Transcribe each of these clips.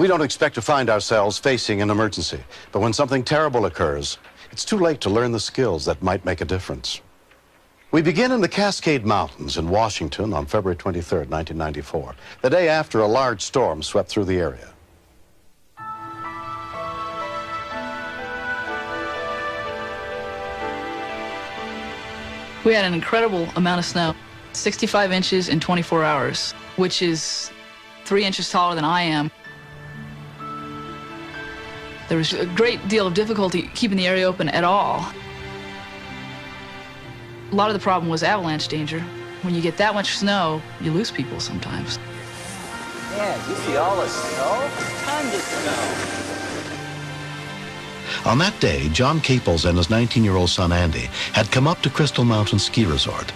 We don't expect to find ourselves facing an emergency, but when something terrible occurs, it's too late to learn the skills that might make a difference. We begin in the Cascade Mountains in Washington on February 23rd, 1994, the day after a large storm swept through the area. We had an incredible amount of snow, 65 inches in 24 hours, which is 3 inches taller than I am. There was a great deal of difficulty keeping the area open at all. A lot of the problem was avalanche danger. When you get that much snow, you lose people sometimes. Yeah, you see all the snow? Tons of snow. On that day, John Caples and his 19-year-old son Andy had come up to Crystal Mountain Ski Resort.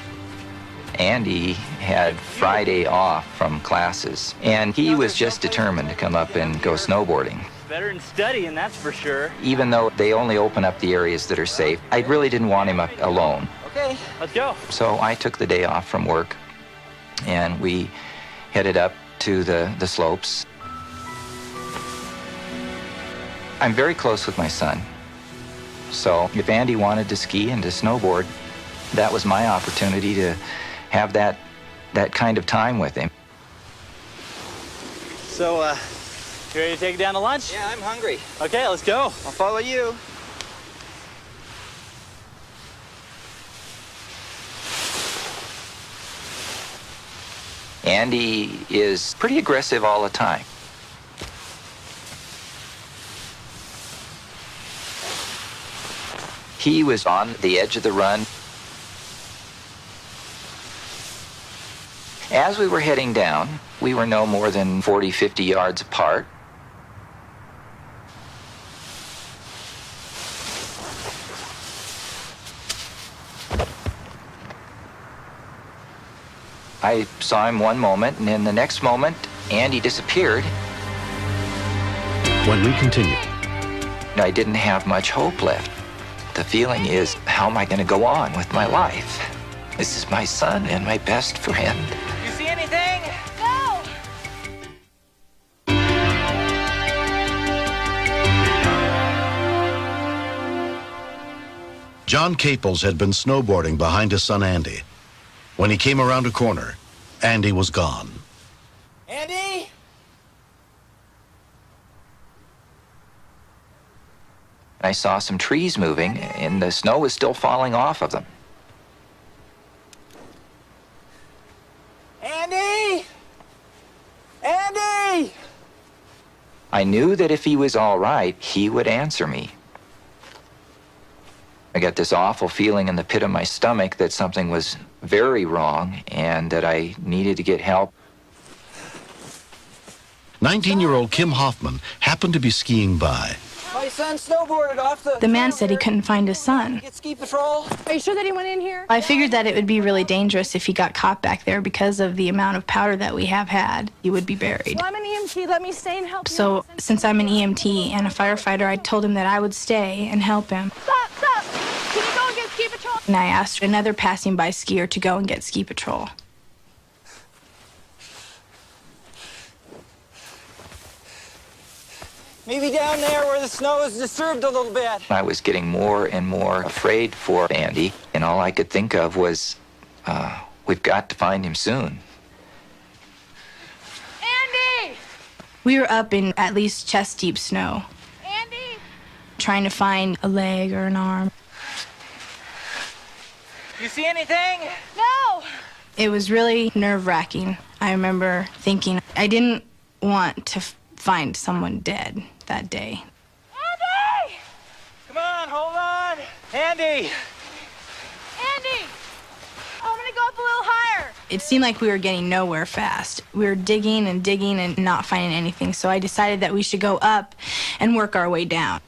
Andy had Friday off from classes, and he was just determined to come up and go snowboarding. Better than studying, that's for sure. Even though they only open up the areas that are safe, I really didn't want him up alone. Okay, let's go. So I took the day off from work, and we headed up to the slopes. I'm very close with my son. So if Andy wanted to ski and to snowboard, that was my opportunity to have that kind of time with him. So, you ready to take it down to lunch? Yeah, I'm hungry. Okay, let's go. I'll follow you. Andy is pretty aggressive all the time. He was on the edge of the run. As we were heading down, we were no more than 40, 50 yards apart. I saw him one moment, and in the next moment, Andy disappeared. When we continue, I didn't have much hope left. The feeling is, how am I going to go on with my life? This is my son and my best friend. You see anything? No! John Caples had been snowboarding behind his son Andy. When he came around a corner, Andy was gone. Andy? I saw some trees moving, and the snow was still falling off of them. Andy? Andy? I knew that if he was all right, he would answer me. I got this awful feeling in the pit of my stomach that something was very wrong and that I needed to get help. 19-year-old Kim Hoffman happened to be skiing by. My son snowboarded off The man said he couldn't find his son. Get ski patrol. Are you sure that he went in here? I figured that it would be really dangerous if he got caught back there because of the amount of powder that we have had. He would be buried. Well, I'm an EMT. Let me stay and help you. So, since I'm an EMT and a firefighter, I told him that I would stay and help him. Stop, stop! Can you go and get ski patrol? And I asked another passing by skier to go and get ski patrol. Maybe down there where the snow is disturbed a little bit. I was getting more and more afraid for Andy, and all I could think of was, we've got to find him soon. Andy! We were up in at least chest-deep snow, Andy! trying to find a leg or an arm. You see anything? No! It was really nerve-wracking. I remember thinking I didn't want to find someone dead that day. Andy! Come on, hold on. Andy! Andy! I'm gonna go up a little higher. It seemed like we were getting nowhere fast. We were digging and digging and not finding anything, so I decided that we should go up and work our way down.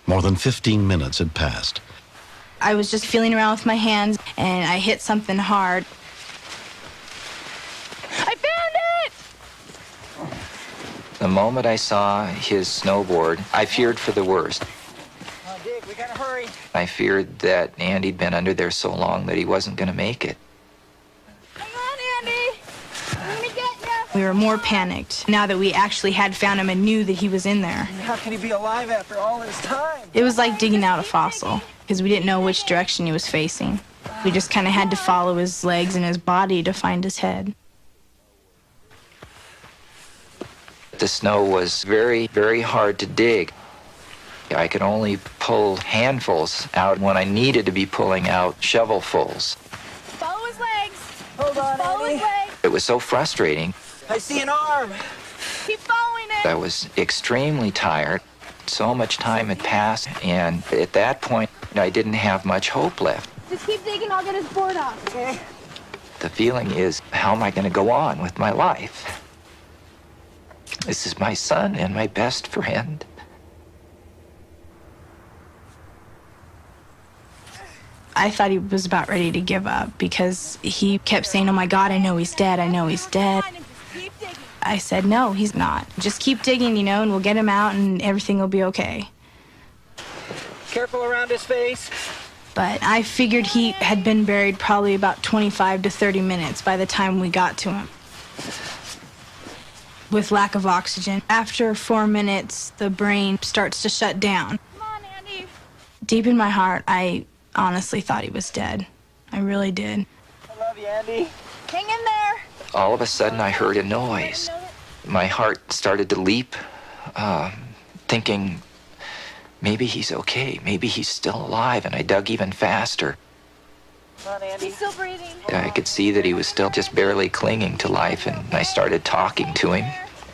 More than 15 minutes had passed. I was just feeling around with my hands, and I hit something hard. I found it! The moment I saw his snowboard, I feared for the worst. Dick, we gotta hurry. I feared that Andy'd been under there so long that he wasn't going to make it. Hang on, Andy! I'm gonna get you. We were more panicked now that we actually had found him and knew that he was in there. How can he be alive after all this time? It was like digging out a fossil because we didn't know which direction he was facing. We just kind of had to follow his legs and his body to find his head. The snow was very, very hard to dig. I could only pull handfuls out when I needed to be pulling out shovelfuls. Follow his legs. Hold on, Follow his Andy. legs. It was so frustrating. I see an arm. Keep following it. I was extremely tired. So much time had passed, and at that point, I didn't have much hope left. Just keep digging, I'll get his board off. Okay. The feeling is, how am I going to go on with my life? This is my son and my best friend. I thought he was about ready to give up because he kept saying, oh my God, I know he's dead, I know he's dead. Find him, just keep digging. I said, no, he's not. Just keep digging, and we'll get him out and everything will be okay. Careful around his face. But I figured he had been buried probably about 25 to 30 minutes by the time we got to him. With lack of oxygen. After 4 minutes, the brain starts to shut down. Come on, Andy. Deep in my heart, I honestly thought he was dead. I really did. I love you, Andy. Hang in there. All of a sudden, I heard a noise. My heart started to leap, thinking, maybe he's okay, maybe he's still alive, and I dug even faster. Come on, Andy. He's still breathing. I could see that he was still just barely clinging to life, and I started talking to him.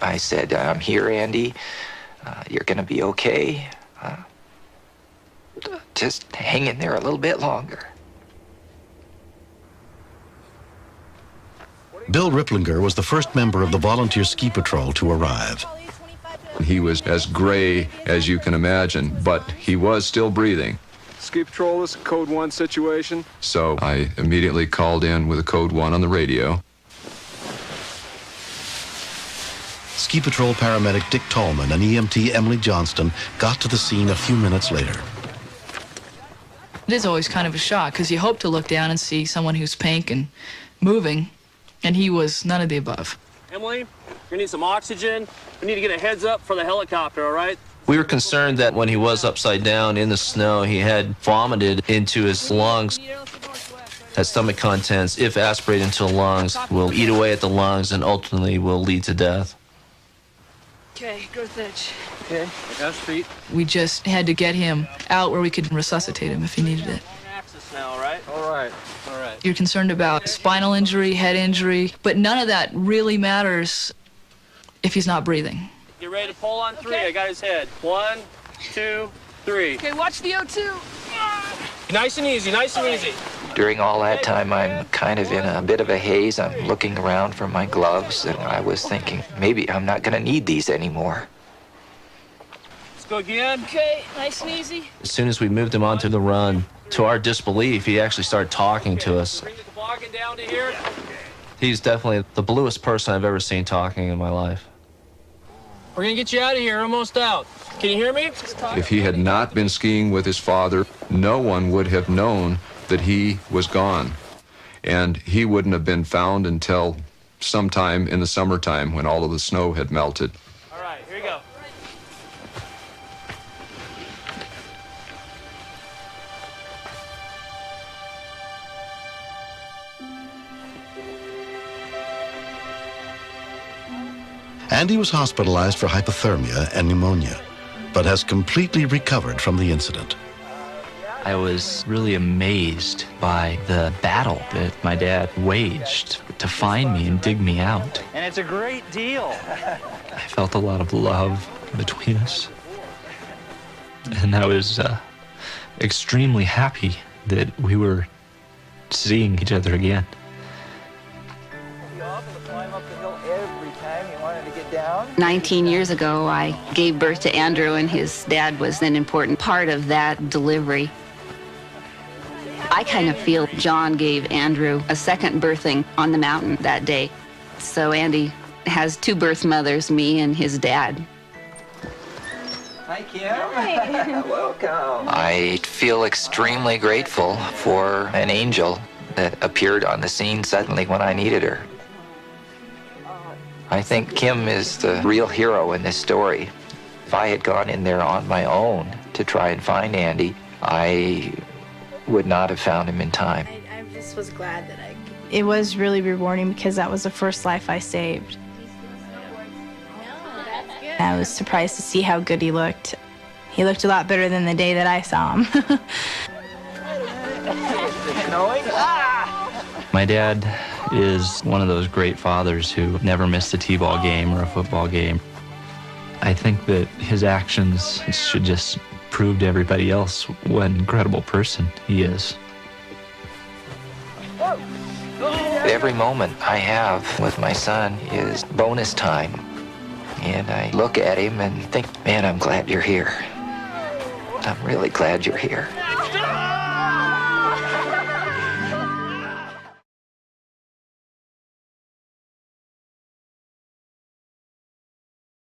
I said, I'm here, Andy. You're gonna be okay. Just hang in there a little bit longer. Bill Ripplinger was the first member of the volunteer ski patrol to arrive. He was as gray as you can imagine, but he was still breathing. Ski Patrol, this is a Code 1 situation. So I immediately called in with a Code 1 on the radio. Ski patrol paramedic Dick Tallman and EMT Emily Johnston got to the scene a few minutes later. It is always kind of a shock because you hope to look down and see someone who's pink and moving, and he was none of the above. Emily, you're gonna need some oxygen. We need to get a heads up for the helicopter, all right? We were concerned that when he was upside down in the snow, he had vomited into his lungs. That stomach contents, if aspirated into the lungs, will eat away at the lungs and ultimately will lead to death. Okay, growth edge. Okay, that's feet. We just had to get him out where we could resuscitate him if he needed it. Axis now, all right? All right, all right. You're concerned about spinal injury, head injury, but none of that really matters if he's not breathing. Get ready to pull on 3. I got his head. 1, 2, 3. Okay, watch the O2. Nice and easy, nice and easy. During all that time, I'm kind of in a bit of a haze. I'm looking around for my gloves, and I was thinking, maybe I'm not going to need these anymore. Let's go again. Okay, nice and easy. As soon as we moved him onto the run, to our disbelief, he actually started talking to us. Bring the toboggan down to here. He's definitely the bluest person I've ever seen talking in my life. We're gonna get you out of here, almost out. Can you hear me? If he had not been skiing with his father, no one would have known that he was gone. And he wouldn't have been found until sometime in the summertime when all of the snow had melted. All right, here you go. Andy was hospitalized for hypothermia and pneumonia, but has completely recovered from the incident. I was really amazed by the battle that my dad waged to find me and dig me out. And it's a great deal. I felt a lot of love between us. And I was extremely happy that we were seeing each other again. You often climb up the hill every time you wanted to get down. 19 years ago, I gave birth to Andrew, and his dad was an important part of that delivery. I kind of feel John gave Andrew a second birthing on the mountain that day. So Andy has 2 birth mothers, me and his dad. Hi, Kim. Welcome. I feel extremely grateful for an angel that appeared on the scene suddenly when I needed her. I think Kim is the real hero in this story. If I had gone in there on my own to try and find Andy, I would not have found him in time. I just was glad that I could. It was really rewarding because that was the first life I saved. I was surprised to see how good he looked. He looked a lot better than the day that I saw him. My dad is one of those great fathers who never missed a t-ball game or a football game. I think that his actions should just prove to everybody else what an incredible person he is. Every moment I have with my son is bonus time. And I look at him and think, man, I'm glad you're here. I'm really glad you're here.